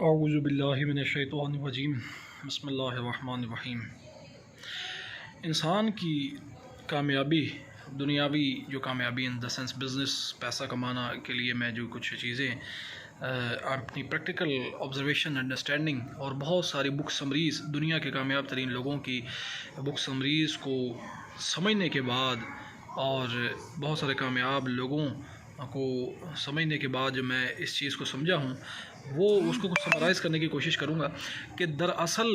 اعوذ باللہ من الشیطان الرجیم بسم اللہ الرحمن الرحیم۔ انسان کی کامیابی، دنیاوی جو کامیابی ان دا سینس بزنس، پیسہ کمانا کے لیے میں جو کچھ چیزیں اپنی پریکٹیکل آبزرویشن، انڈرسٹینڈنگ اور بہت ساری بک سمریز، دنیا کے کامیاب ترین لوگوں کی بک سمریز کو سمجھنے کے بعد اور بہت سارے کامیاب لوگوں کو سمجھنے کے بعد جو میں اس چیز کو سمجھا ہوں، وہ اس کو کچھ سمرائز کرنے کی کوشش کروں گا کہ دراصل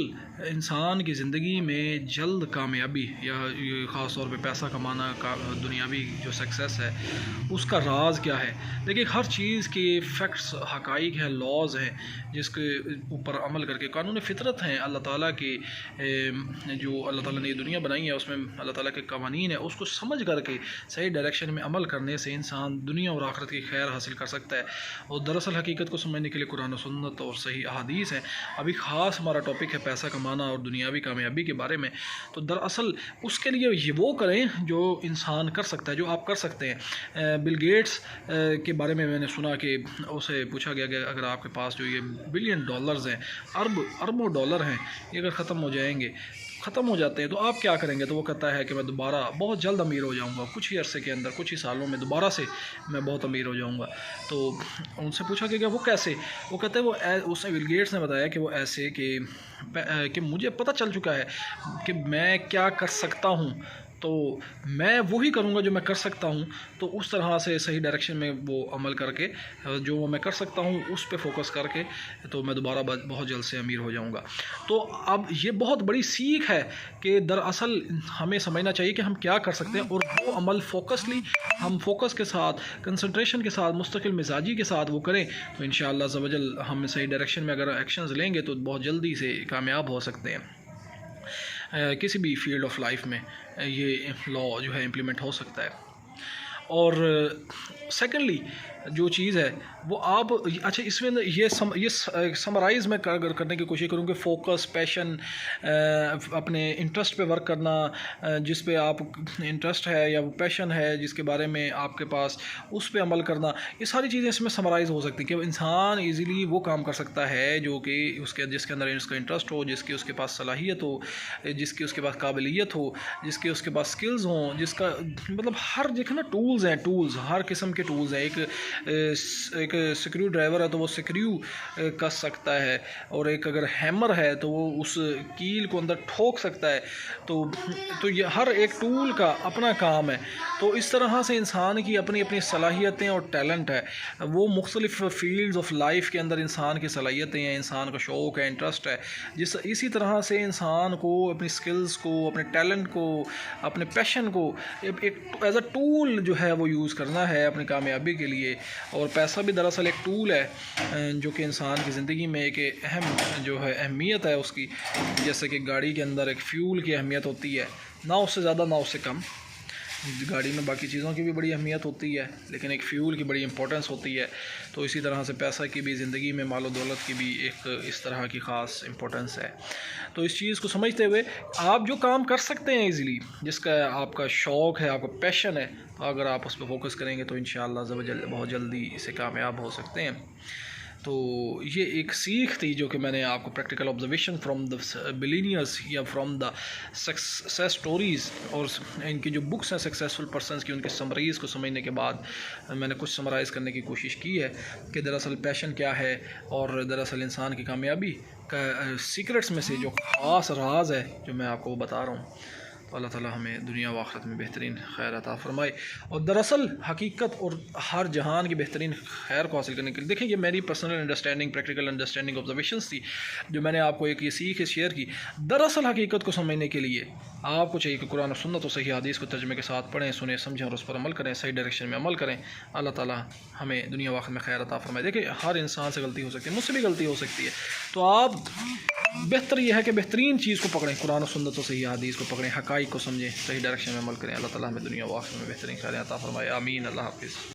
انسان کی زندگی میں جلد کامیابی یا خاص طور پہ پیسہ کمانا کا دنیاوی جو سکسیس ہے، اس کا راز کیا ہے۔ دیکھیے، ہر چیز کے فیکٹس، حقائق ہیں، لاز ہیں جس کے اوپر عمل کر کے، قانون فطرت ہیں اللہ تعالیٰ کے، جو اللہ تعالیٰ نے یہ دنیا بنائی ہے اس میں اللہ تعالیٰ کے قوانین ہیں، اس کو سمجھ کر کے صحیح ڈائریکشن میں عمل کرنے سے انسان دنیا اور آخرت کی خیر حاصل کر سکتا ہے۔ اور دراصل حقیقت کو سمجھنے کے لیے قرآن و سنت اور صحیح احادیث ہیں۔ ابھی خاص ہمارا ٹاپک ہے پیسہ کمانا اور دنیاوی کامیابی کے بارے میں، تو دراصل اس کے لیے یہ وہ کریں جو انسان کر سکتا ہے، جو آپ کر سکتے ہیں۔ بل گیٹس کے بارے میں نے سنا کہ اسے پوچھا گیا کہ اگر آپ کے پاس جو یہ بلین ڈالرز ہیں، اربوں ڈالر ہیں، یہ اگر ختم ہو جاتے ہیں تو آپ کیا کریں گے؟ تو وہ کہتا ہے کہ میں دوبارہ بہت جلد امیر ہو جاؤں گا، کچھ ہی عرصے کے اندر، کچھ ہی سالوں میں دوبارہ سے میں بہت امیر ہو جاؤں گا۔ تو ان سے پوچھا کہ وہ کیسے؟ وہ کہتے ہیں اس نے بل گیٹس نے بتایا کہ وہ ایسے کہ مجھے پتہ چل چکا ہے کہ میں کیا کر سکتا ہوں، تو میں وہی کروں گا جو میں کر سکتا ہوں، تو اس طرح سے صحیح ڈائریکشن میں وہ عمل کر کے جو میں کر سکتا ہوں اس پہ فوکس کر کے تو میں دوبارہ بہت جلد سے امیر ہو جاؤں گا۔ تو اب یہ بہت بڑی سیکھ ہے کہ دراصل ہمیں سمجھنا چاہیے کہ ہم کیا کر سکتے ہیں، اور وہ عمل ہم فوکس کے ساتھ، کنسنٹریشن کے ساتھ، مستقل مزاجی کے ساتھ وہ کریں تو انشاءاللہ عز و جل ہم صحیح ڈائریکشن میں اگر ایکشنز لیں گے تو بہت جلدی سے کامیاب ہو سکتے ہیں۔ کسی بھی فیلڈ آف لائف میں یہ لا جو ہے امپلیمنٹ ہو سکتا ہے۔ اور سیکنڈلی جو چیز ہے وہ آپ اچھا اس میں یہ سمرائز میں اگر کرنے کی کوشش کروں کہ فوکس، پیشن، اپنے انٹرسٹ پہ ورک کرنا، جس پہ آپ انٹرسٹ ہے یا وہ پیشن ہے جس کے بارے میں آپ کے پاس، اس پہ عمل کرنا، یہ ساری چیزیں اس میں سمرائز ہو سکتی ہیں کہ انسان ایزیلی وہ کام کر سکتا ہے جو کہ جس کے اندر اس کا انٹرسٹ ہو، جس کی اس کے پاس صلاحیت ہو، جس کی اس کے پاس قابلیت ہو، جس کے اس کے پاس سکلز ہوں، جس کا مطلب ہر دیکھنا ٹولز ہیں، ہر قسم کے ٹولز ہیں۔ ایک سکریو ڈرائیور ہے تو وہ سکریو کس سکتا ہے، اور ایک اگر ہیمر ہے تو وہ اس کیل کو اندر ٹھوک سکتا ہے۔ تو یہ ہر ایک ٹول کا اپنا کام ہے۔ تو اس طرح سے انسان کی اپنی صلاحیتیں اور ٹیلنٹ ہے، وہ مختلف فیلڈز آف لائف کے اندر انسان کی صلاحیتیں ہیں، انسان کا شوق ہے، انٹرسٹ ہے، اسی طرح سے انسان کو اپنی سکلز کو، اپنے ٹیلنٹ کو، اپنے پیشن کو ایک ایز اے ٹول جو ہے وہ یوز کرنا ہے اپنی کامیابی کے لیے۔ اور پیسہ بھی دراصل ایک ٹول ہے جو کہ انسان کی زندگی میں ایک اہم جو ہے اہمیت ہے اس کی، جیسے کہ گاڑی کے اندر ایک فیول کی اہمیت ہوتی ہے، نہ اس سے زیادہ نہ اس سے کم۔ گاڑی میں باقی چیزوں کی بھی بڑی اہمیت ہوتی ہے لیکن ایک فیول کی بڑی امپورٹنس ہوتی ہے، تو اسی طرح سے پیسہ کی بھی زندگی میں، مال و دولت کی بھی ایک اس طرح کی خاص امپورٹنس ہے۔ تو اس چیز کو سمجھتے ہوئے آپ جو کام کر سکتے ہیں ایزیلی، جس کا آپ کا شوق ہے، آپ کا پیشن ہے، اگر آپ اس پہ فوکس کریں گے تو انشاءاللہ عز و جل بہت جلدی سے کامیاب ہو سکتے ہیں۔ تو یہ ایک سیکھ تھی جو کہ میں نے آپ کو practical observation from the billionaires یا فرام دا سکسیس اسٹوریز، اور ان کی جو بکس ہیں سکسیزفل پرسنس کی، ان کے سمریز کو سمجھنے کے بعد میں نے کچھ سمرائز کرنے کی کوشش کی ہے کہ دراصل پیشن کیا ہے، اور دراصل انسان کی کامیابی کا سیکرٹس میں سے جو خاص راز ہے جو میں آپ کو وہ بتا رہا ہوں۔ تو اللہ تعالیٰ ہمیں دنیا و آخرت میں بہترین خیر عطا فرمائے، اور دراصل حقیقت اور ہر جہان کی بہترین خیر کو حاصل کرنے کے لیے دیکھیں، یہ میری personal understanding, practical understanding observations تھی جو میں نے آپ کو ایک یہ سیکھ شیئر کی۔ دراصل حقیقت کو سمجھنے کے لیے آپ کو چاہیے کہ قرآن و سنت و صحیح حدیث کو ترجمے کے ساتھ پڑھیں، سنیں، سمجھیں اور اس پر عمل کریں، صحیح ڈائریکشن میں عمل کریں۔ اللہ تعالیٰ ہمیں دنیا و آخرت میں خیر عطا فرمائے۔ دیکھیں، ہر انسان سے غلطی ہو سکتی ہے، مجھ سے بھی غلطی ہو سکتی ہے، تو آپ بہتر یہ ہے کہ بہترین چیز کو پکڑیں، قرآن و سنت و صحیح حدیث کو پکڑیں، حقائق کو سمجھیں، صحیح ڈائریکشن میں عمل کریں۔ اللہ تعالیٰ ہمیں دنیا و آخرت میں بہترین خیر عطا فرمائے، آمین۔ اللہ حافظ۔